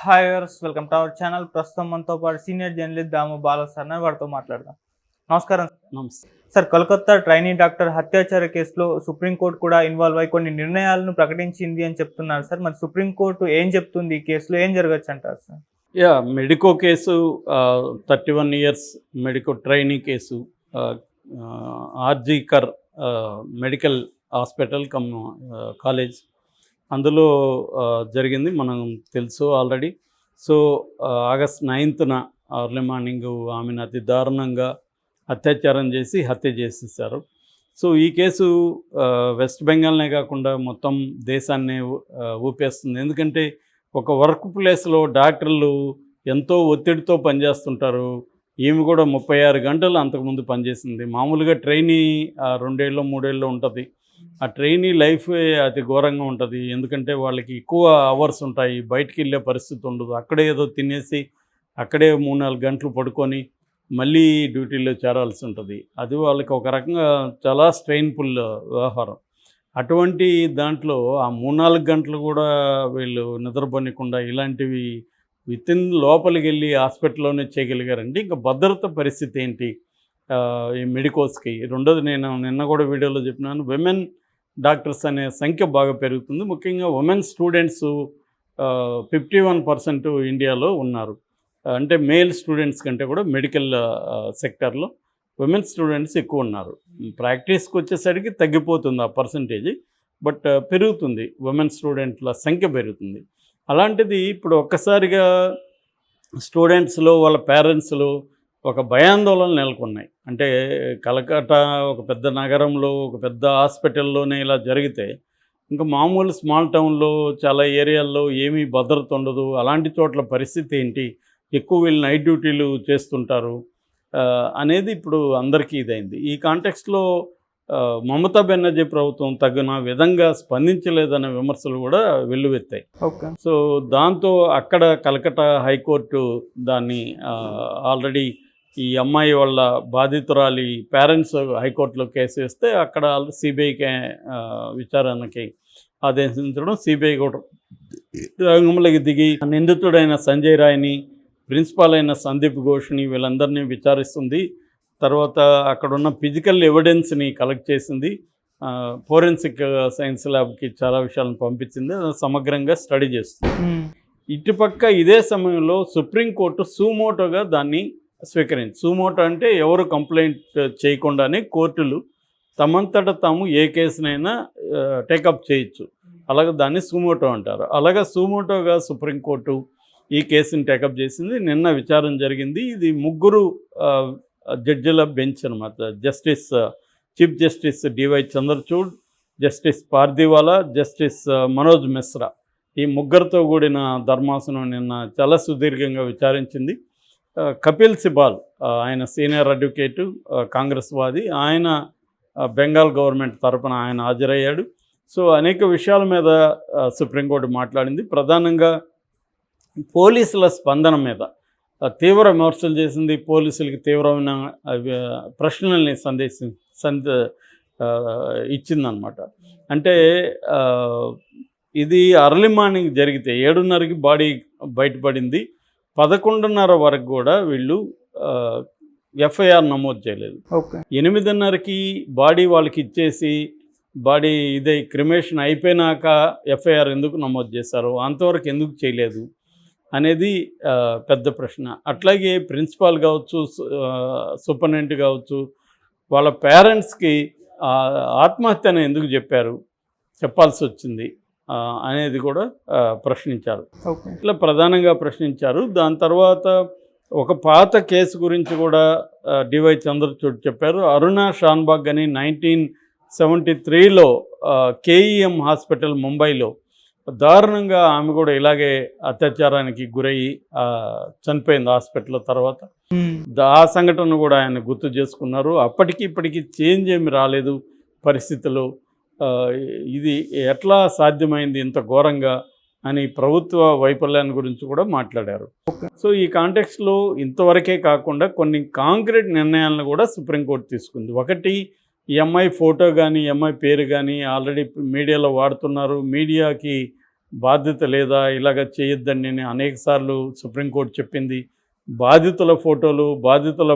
Hi viewers, welcome to our channel. ప్రస్తుతం మనతో పాటు సీనియర్ జర్నలిస్ట్ దాము బాలా సార్ వారితో మాట్లాడదాం. నమస్కారం. నమస్తే సార్, కోల్కతా ట్రైనీ డాక్టర్ హత్యాచార కేసులో సుప్రీంకోర్టు కూడా ఇన్వాల్వ్ అయి కొన్ని నిర్ణయాలను ప్రకటించింది అని చెప్తున్నారు సార్. మరి సుప్రీంకోర్టు ఏం చెప్తుంది, ఈ కేసులో ఏం జరగచ్చు అంటారు sir? Medico case 31 years medico trainee case RG Kar medical hospital cum college అందులో జరిగింది, మనం తెలుసు ఆల్రెడీ. సో ఆగస్ట్ 9న ఎర్లీ మార్నింగ్ ఆమెను అతి దారుణంగా అత్యాచారం చేసి హత్య చేసేసారు. సో ఈ కేసు వెస్ట్ బెంగాల్నే కాకుండా మొత్తం దేశాన్ని ఊపేస్తుంది. ఎందుకంటే ఒక వర్క్ ప్లేస్లో డాక్టర్లు ఎంతో ఒత్తిడితో పనిచేస్తుంటారు. ఈమె కూడా 36 గంటలు అంతకుముందు పనిచేసింది. మామూలుగా ట్రైనీ 2 ఏళ్ళు 3 ఏళ్ళు ఉంటుంది. ఆ ట్రైనీ లైఫ్ అతి ఘోరంగా ఉంటుంది. ఎందుకంటే వాళ్ళకి ఎక్కువ అవర్స్ ఉంటాయి, బయటికి వెళ్ళే పరిస్థితి ఉండదు. అక్కడే ఏదో తినేసి అక్కడే 3-4 గంటలు పడుకొని మళ్ళీ డ్యూటీలో చేరాల్సి ఉంటుంది. అది వాళ్ళకి ఒక రకంగా చాలా స్ట్రెయిన్ఫుల్ వ్యవహారం. అటువంటి దాంట్లో ఆ 3-4 గంటలు కూడా వీళ్ళు నిద్రపోనీయకుండా ఇలాంటివి వితిన్ లోపలికి వెళ్ళి హాస్పిటల్లోనే చేయగలిగారంటే ఇంకా భద్రత పరిస్థితి ఏంటి ఈ మెడికోస్కి. రెండోది, నేను నిన్న కూడా వీడియోలో చెప్పినాను, విమెన్ డాక్టర్స్ అనే సంఖ్య బాగా పెరుగుతుంది. ముఖ్యంగా ఉమెన్ స్టూడెంట్స్ 51% ఇండియాలో ఉన్నారు. అంటే మేల్ స్టూడెంట్స్ కంటే కూడా మెడికల్ సెక్టర్లో ఉమెన్ స్టూడెంట్స్ ఎక్కువ ఉన్నారు. ప్రాక్టీస్కి వచ్చేసరికి తగ్గిపోతుంది ఆ పర్సంటేజ్, బట్ పెరుగుతుంది, ఉమెన్ స్టూడెంట్ల సంఖ్య పెరుగుతుంది. అలాంటిది ఇప్పుడు ఒక్కసారిగా స్టూడెంట్స్లో వాళ్ళ పేరెంట్స్లో ఒక భయాందోళన నెలకొన్నాయి. అంటే కలకత్తా ఒక పెద్ద నగరంలో ఒక పెద్ద హాస్పిటల్లోనే ఇలా జరిగితే ఇంకా మామూలు స్మాల్ టౌన్లో చాలా ఏరియాల్లో ఏమీ భద్రత ఉండదు. అలాంటి చోట్ల పరిస్థితి ఏంటి, ఎక్కువ వీళ్ళు నైట్ డ్యూటీలు చేస్తుంటారు అనేది ఇప్పుడు అందరికీ ఇదైంది. ఈ కాంటెక్స్ట్లో మమతా బెనర్జీ ప్రభుత్వం తగిన విధంగా స్పందించలేదనే విమర్శలు కూడా వెల్లువెత్తాయి. ఓకే. సో దాంతో అక్కడ కలకత్తా హైకోర్టు దాన్ని ఆల్రెడీ ఈ అమ్మాయి వాళ్ళ బాధితురాలి పేరెంట్స్ హైకోర్టులో కేసు వేస్తే అక్కడ సిబిఐకి విచారణకి ఆదేశించడం, సిబిఐ కూడా రంగంలోకి దిగి నిందితుడైన సంజయ్ రాయ్ని, ప్రిన్సిపాల్ అయిన సందీప్ ఘోష్ని వీళ్ళందరినీ విచారిస్తుంది. తర్వాత అక్కడున్న ఫిజికల్ ఎవిడెన్స్ని కలెక్ట్ చేసింది. ఫోరెన్సిక్ సైన్స్ ల్యాబ్కి చాలా విషయాలను పంపించింది. సమగ్రంగా స్టడీ చేస్తుంది. ఇటుపక్క ఇదే సమయంలో సుప్రీంకోర్టు సూమోటోగా దాన్ని స్వీకరించింది. సూమోటో అంటే ఎవరు కంప్లైంట్ చేయకుండానే కోర్టులు తమంతట తాము ఏ కేసునైనా టేకప్ చేయొచ్చు. అలాగే దాన్ని సూమోటో అంటారు. అలాగే సూమోటోగా సుప్రీంకోర్టు ఈ కేసుని టేకప్ చేసింది. నిన్న విచారణ జరిగింది. ఇది 3 జడ్జిల బెంచ్ అనమాట. Chief justice D Y Chandrachud, justice Pardiwala, justice Manoj Mishra, ఈ 3తో కూడిన ధర్మాసనం నిన్న చాలా సుదీర్ఘంగా విచారించింది. కపిల్ సిబాల్ ఆయన సీనియర్ అడ్వకేటు, కాంగ్రెస్ వాది, ఆయన బెంగాల్ గవర్నమెంట్ తరపున ఆయన హాజరయ్యాడు. సో అనేక విషయాల మీద సుప్రీంకోర్టు మాట్లాడింది. ప్రధానంగా పోలీసుల స్పందన మీద తీవ్ర విమర్శలు చేసింది. పోలీసులకి తీవ్రమైన ప్రశ్నల్ని ఇచ్చిందనమాట. అంటే ఇది అర్లీ మార్నింగ్ జరిగితే 7:30కి బాడీ బయటపడింది. 11:30 వరకు కూడా వీళ్ళు ఎఫ్ఐఆర్ నమోదు చేయలేదు. 8:30కి బాడీ వాళ్ళకి ఇచ్చేసి బాడీ ఇదే క్రిమేషన్ అయిపోయినాక ఎఫ్ఐఆర్ ఎందుకు నమోదు చేశారు, అంతవరకు ఎందుకు చేయలేదు అనేది పెద్ద ప్రశ్న. అట్లాగే ప్రిన్సిపాల్ కావచ్చు, సూపరింటెండెంట్ కావచ్చు, వాళ్ళ పేరెంట్స్కి ఆత్మహత్యను ఎందుకు చెప్పాల్సి వచ్చింది అనేది కూడా ప్రశ్నించారు. ఇట్లా ప్రధానంగా ప్రశ్నించారు. దాని తర్వాత ఒక పాత కేసు గురించి కూడా డివై చంద్రచూడ్ చెప్పారు. అరుణ షాన్బాగ్ అని 1973లో కేఈఎం హాస్పిటల్ ముంబైలో దారుణంగా ఆమె కూడా ఇలాగే అత్యాచారానికి గురయ్యి చనిపోయింది హాస్పిటల్. తర్వాత ఆ సంఘటన కూడా ఆయన గుర్తు చేసుకున్నారు. అప్పటికి ఇప్పటికీ చేంజ్ ఏమి రాలేదు పరిస్థితులు. ఇది ఎట్లా సాధ్యమైంది ఇంత ఘోరంగా అని ప్రభుత్వ వైఫల్యాన్ని గురించి కూడా మాట్లాడారు. సో ఈ కాంటెక్స్లో ఇంతవరకే కాకుండా కొన్ని కాంక్రీట్ నిర్ణయాలను కూడా సుప్రీంకోర్టు తీసుకుంది. ఒకటి, ఈ అమ్మాయి ఫోటో కానీ ఈ అమ్మాయి పేరు కానీ ఆల్రెడీ మీడియాలో వాడుతున్నారు. మీడియాకి బాధ్యత లేదా, ఇలాగ చేయొద్దని నేను అనేకసార్లు సుప్రీంకోర్టు చెప్పింది. బాధితుల ఫోటోలు, బాధితుల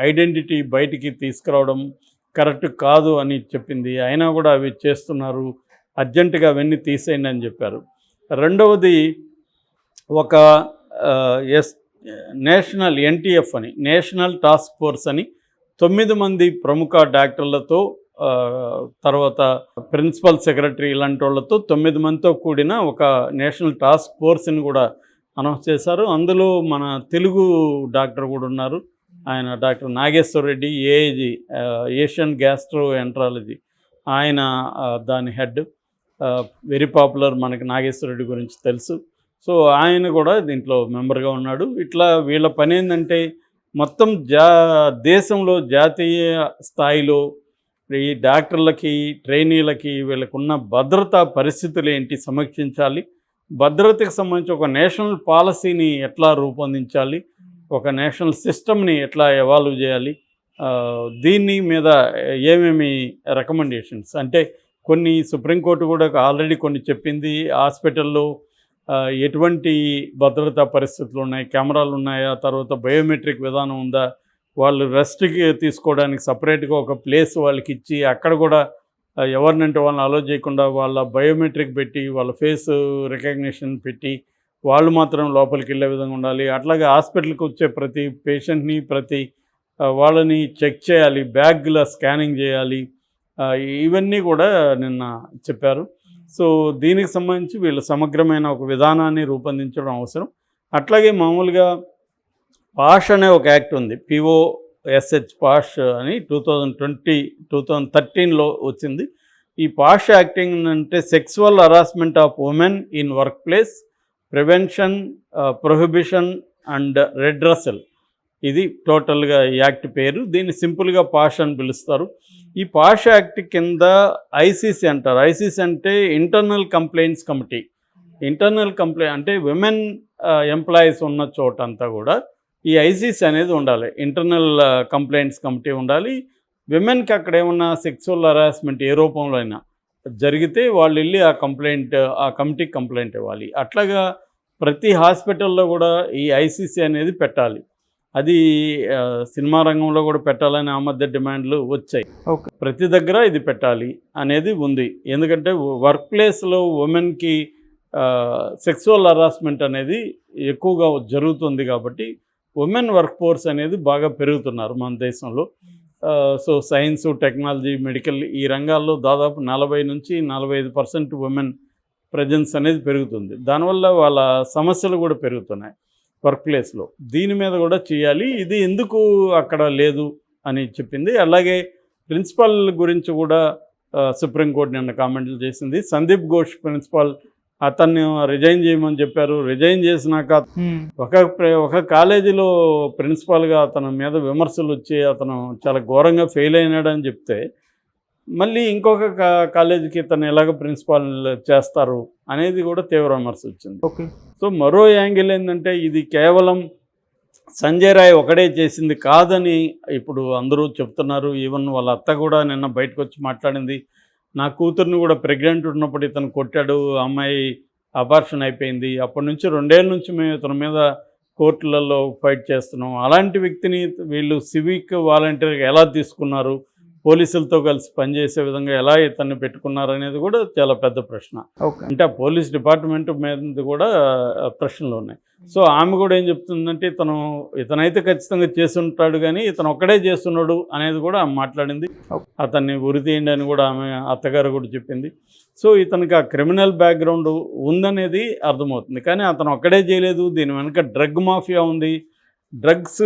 ఐడెంటిటీ బయటికి తీసుకురావడం కరెక్ట్ కాదు అని చెప్పింది. అయినా కూడా అవి చేస్తున్నారు, అర్జెంటుగా అవన్నీ తీసేయండి అని చెప్పారు. రెండవది, ఒక నేషనల్ ఎన్టీఎఫ్ అని, నేషనల్ టాస్క్ ఫోర్స్ అని 9 మంది ప్రముఖ డాక్టర్లతో, తర్వాత ప్రిన్సిపల్ సెక్రటరీ ఇలాంటి వాళ్ళతో 9 మందితో కూడిన ఒక నేషనల్ టాస్క్ ఫోర్స్ని కూడా అనౌన్స్ చేశారు. అందులో మన తెలుగు డాక్టర్ కూడా ఉన్నారు. ఆయన doctor Nageswara Reddy, AIG, Asian gastro enterology, ఆయన దాని హెడ్. వెరీ పాపులర్, మనకి నాగేశ్వర రెడ్డి గురించి తెలుసు. సో ఆయన కూడా దీంట్లో మెంబర్గా ఉన్నాడు. ఇట్లా వీళ్ళ పని ఏంటంటే మొత్తం దేశంలో జాతీయ స్థాయిలో ఈ డాక్టర్లకి, ట్రైనీలకి వీళ్ళకున్న భద్రతా పరిస్థితులు ఏంటి సమీక్షించాలి, భద్రతకు సంబంధించి ఒక నేషనల్ పాలసీని ఎట్లా రూపొందించాలి, ఒక నేషనల్ సిస్టమ్ని ఎట్లా ఎవాల్వ్ చేయాలి, దీని మీద ఏమేమి రికమెండేషన్స్ అంటే కొన్ని సుప్రీంకోర్టు కూడా ఆల్రెడీ కొన్ని చెప్పింది. హాస్పిటల్లో ఎటువంటి భద్రతా పరిస్థితులు ఉన్నాయి, కెమెరాలు ఉన్నాయా, తర్వాత బయోమెట్రిక్ విధానం ఉందా, వాళ్ళు రెస్ట్కి తీసుకోవడానికి సపరేట్గా ఒక ప్లేస్ వాళ్ళకి ఇచ్చి అక్కడ కూడా ఎవరినంటే వాళ్ళని అలో చేయకుండా వాళ్ళ బయోమెట్రిక్ పెట్టి, వాళ్ళ ఫేస్ రికగ్నిషన్ పెట్టి వాళ్ళు మాత్రం లోపలికి వెళ్ళే విధంగా ఉండాలి. అట్లాగే హాస్పిటల్కి వచ్చే ప్రతి పేషెంట్ని, ప్రతి వాళ్ళని చెక్ చేయాలి, బ్యాగ్ల స్కానింగ్ చేయాలి. ఇవన్నీ కూడా నిన్న చెప్పారు. సో దీనికి సంబంధించి వీళ్ళు సమగ్రమైన ఒక విధానాన్ని రూపొందించడం అవసరం. అట్లాగే మామూలుగా పాష్ అనే ఒక యాక్ట్ ఉంది, పిఓఎస్హెచ్ పాష్ అని 2013లో వచ్చింది. ఈ పాష్ యాక్టింగ్ అంటే sexual harassment of women in work place, prevention, prohibition and redressal. ఇది టోటల్గా ఈ యాక్ట్ పేరు. దీన్ని సింపుల్గా పాష్ అని పిలుస్తారు. ఈ పాష్ యాక్ట్ కింద ఐసీసీ అంటారు. ఐసీసీ అంటే internal complaints committee. Internal complaint అంటే విమెన్ ఎంప్లాయీస్ ఉన్న చోటంతా కూడా ఈ ఐసీసీ అనేది ఉండాలి, ఇంటర్నల్ కంప్లైంట్స్ కమిటీ ఉండాలి. విమెన్కి అక్కడ ఏమన్నా సెక్సువల్ హరాస్మెంట్ ఏ రూపంలో అయినా జరిగితే వాళ్ళు వెళ్ళి ఆ కమిటీకి కంప్లైంట్ ఇవ్వాలి. అట్లాగా ప్రతి హాస్పిటల్లో కూడా ఈ ఐసీసీ అనేది పెట్టాలి. అది సినిమా రంగంలో కూడా పెట్టాలని ఆ మధ్య డిమాండ్లు వచ్చాయి. ఓకే, ప్రతి దగ్గర ఇది పెట్టాలి అనేది ఉంది. ఎందుకంటే వర్క్ ప్లేస్లో ఉమెన్కి సెక్సువల్ హరాస్మెంట్ అనేది ఎక్కువగా జరుగుతుంది కాబట్టి ఉమెన్ వర్క్ ఫోర్స్ అనేది బాగా పెరుగుతున్నారు మన దేశంలో. సో సైన్స్, టెక్నాలజీ, మెడికల్ ఈ రంగాల్లో దాదాపు 40 నుంచి 45% ఉమెన్ ప్రజెన్స్ అనేది పెరుగుతుంది. దానివల్ల వాళ్ళ సమస్యలు కూడా పెరుగుతున్నాయి వర్క్ ప్లేస్లో. దీని మీద కూడా చేయాలి. ఇది ఎందుకు అక్కడ లేదు అని చెప్పింది. అలాగే ప్రిన్సిపల్ గురించి కూడా సుప్రీంకోర్టు నిన్న కామెంట్లు చేసింది. సందీప్ ఘోష్ ప్రిన్సిపల్, అతన్ని రిజైన్ చేయమని చెప్పారు. రిజైన్ చేసినాక ఒక కాలేజీలో ప్రిన్సిపాల్గా అతని మీద విమర్శలు వచ్చి అతను చాలా ఘోరంగా ఫెయిల్ అయినాడని చెప్తే మళ్ళీ ఇంకొక కాలేజీకి ఇతను ఎలాగ ప్రిన్సిపాల్ చేస్తారు అనేది కూడా తీవ్ర విమర్శ వచ్చింది. ఓకే, సో మరో యాంగిల్ ఏంటంటే ఇది కేవలం సంజయ్ రాయ్ ఒకడే చేసింది కాదని ఇప్పుడు అందరూ చెప్తున్నారు. ఈవెన్ వాళ్ళ అత్త కూడా నిన్న బయటకు వచ్చి మాట్లాడింది. నా కూతుర్ని కూడా ప్రెగ్నెంట్ ఉన్నప్పుడు ఇతను కొట్టాడు, అమ్మాయి అబార్షన్ అయిపోయింది, అప్పటి నుంచి 2 ఏళ్ళ నుంచి మేము ఇతని మీద కోర్టులలో ఫైట్ చేస్తున్నాం. అలాంటి వ్యక్తిని వీళ్ళు సివిక్ వాలంటీర్గా ఎలా తీసుకున్నారు, పోలీసులతో కలిసి పనిచేసే విధంగా ఎలా ఇతన్ని పెట్టుకున్నారు అనేది కూడా చాలా పెద్ద ప్రశ్న. అంటే ఆ పోలీస్ డిపార్ట్మెంట్ మీద కూడా ప్రశ్నలు ఉన్నాయి. సో ఆమె కూడా ఏం చెప్తుందంటే ఇతనైతే ఖచ్చితంగా చేస్తుంటాడు కానీ ఇతను ఒక్కడే చేస్తున్నాడు అనేది కూడా ఆమె మాట్లాడింది. అతన్ని ఉరి తీయండి అని కూడా ఆమె అత్తగారు కూడా చెప్పింది. సో ఇతనికి ఆ క్రిమినల్ బ్యాక్గ్రౌండ్ ఉందనేది అర్థమవుతుంది. కానీ అతను ఒక్కడే చేయలేదు, దీని వెనుక డ్రగ్ మాఫియా ఉంది. డ్రగ్స్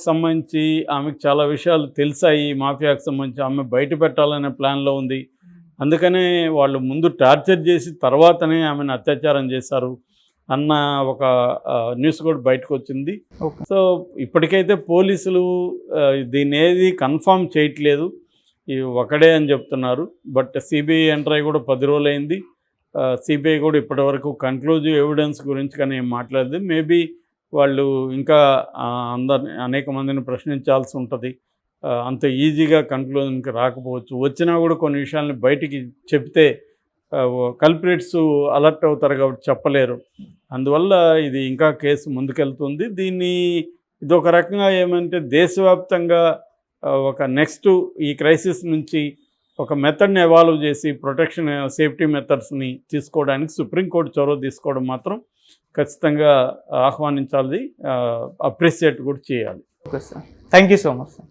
సంబంధించి ఆమెకు చాలా విషయాలు తెలిసాయి. మాఫియాకు సంబంధించి ఆమె బయట పెట్టాలనే ప్లాన్లో ఉంది. అందుకనే వాళ్ళు ముందు టార్చర్ చేసి తర్వాతనే ఆమెను అత్యాచారం చేశారు అన్న ఒక న్యూస్ కూడా బయటకు వచ్చింది. సో ఇప్పటికైతే పోలీసులు దీన్ని ఏది కన్ఫర్మ్ చేయట్లేదు, ఇవి ఒకడే అని చెప్తున్నారు. బట్ సిబిఐ ఎంటర్ అయ్యి కూడా 10 రోజులు అయింది. సిబిఐ కూడా ఇప్పటివరకు కన్క్లూజివ్ ఎవిడెన్స్ గురించి కానీ ఏం మాట్లాడదు. మేబీ వాళ్ళు ఇంకా అనేక మందిని ప్రశ్నించాల్సి ఉంటుంది. అంత ఈజీగా కన్క్లూజన్కి రాకపోవచ్చు. వచ్చినా కూడా కొన్ని విషయాల్ని బయటికి చెప్తే కల్ప్రిట్స్ అలర్ట్ అవుతారు కాబట్టి చెప్పలేరు. అందువల్ల ఇది ఇంకా కేసు ముందుకెళ్తుంది. ఇది ఒక రకంగా ఏమంటే దేశవ్యాప్తంగా ఒక నెక్స్ట్ ఈ క్రైసిస్ నుంచి ఒక మెథడ్ని ఎవాల్వ్ చేసి ప్రొటెక్షన్ సేఫ్టీ మెథడ్స్ని తీసుకోవడానికి సుప్రీంకోర్టు చొరవ తీసుకోవడం మాత్రం ఖచ్చితంగా ఆహ్వానించాలి, అప్రిషియేట్ కూడా చేయాలి. Okay sir, thank you so much sir.